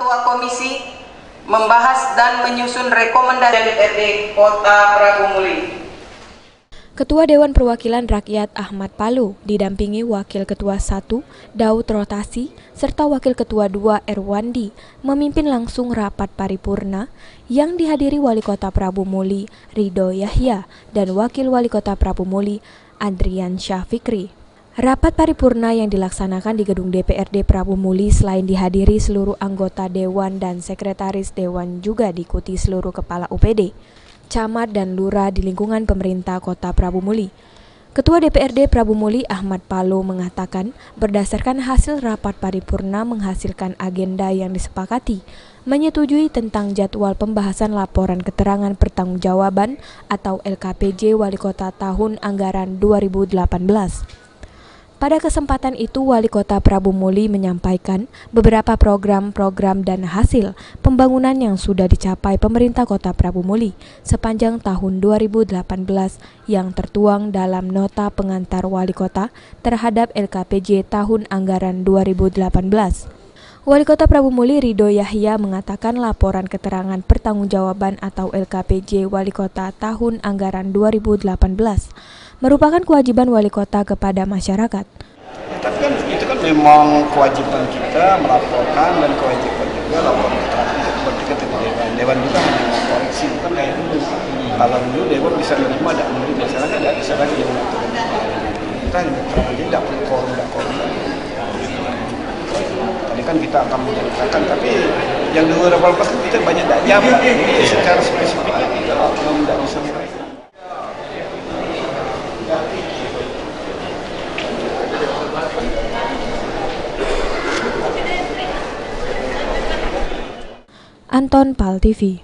Ketua Komisi membahas dan menyusun rekomendasi DPRD Kota Prabu Muli. Ketua Dewan Perwakilan Rakyat Ahmad Palu didampingi Wakil Ketua 1 Daud Rotasi serta Wakil Ketua 2 Erwandi memimpin langsung rapat paripurna yang dihadiri Wali Kota Prabu Muli Ridho Yahya dan Wakil Wali Kota Prabu Muli Adrian Syah Fikri. Rapat paripurna yang dilaksanakan di gedung DPRD Prabu Muli selain dihadiri seluruh anggota Dewan dan Sekretaris Dewan juga diikuti seluruh Kepala UPD, Camat dan Lurah di lingkungan pemerintah Kota Prabu Muli. Ketua DPRD Prabu Muli Ahmad Palu mengatakan berdasarkan hasil rapat paripurna menghasilkan agenda yang disepakati, menyetujui tentang jadwal pembahasan laporan keterangan pertanggungjawaban atau LKPJ Wali Kota tahun anggaran 2018. Pada kesempatan itu, Wali Kota Prabu Muli menyampaikan beberapa program-program dan hasil pembangunan yang sudah dicapai pemerintah Kota Prabu Muli sepanjang tahun 2018 yang tertuang dalam nota pengantar Wali Kota terhadap LKPJ tahun anggaran 2018. Wali Kota Prabu Muli Ridho Yahya mengatakan laporan keterangan pertanggungjawaban atau LKPJ Wali Kota tahun anggaran 2018 merupakan kewajiban wali kota kepada masyarakat. Tapi kan itu kan memang kewajiban kita melaporkan dan kewajiban juga laporan keterangan untuk bertiket di Dewan juga hanya mengkoreksi, bukan kayak dulu. Kalau dulu Dewan bisa menerima dan menerima, masyarakat tidak bisa lagi yang mengatur. Kita hanya keterangan, jadi tidak perlu korum. Tadi kan kita akan menjelaskan, tapi yang 2018 kita banyak tidak jabat, jadi secara spesifiknya kita tidak bisa mereka. Anton Pal TV.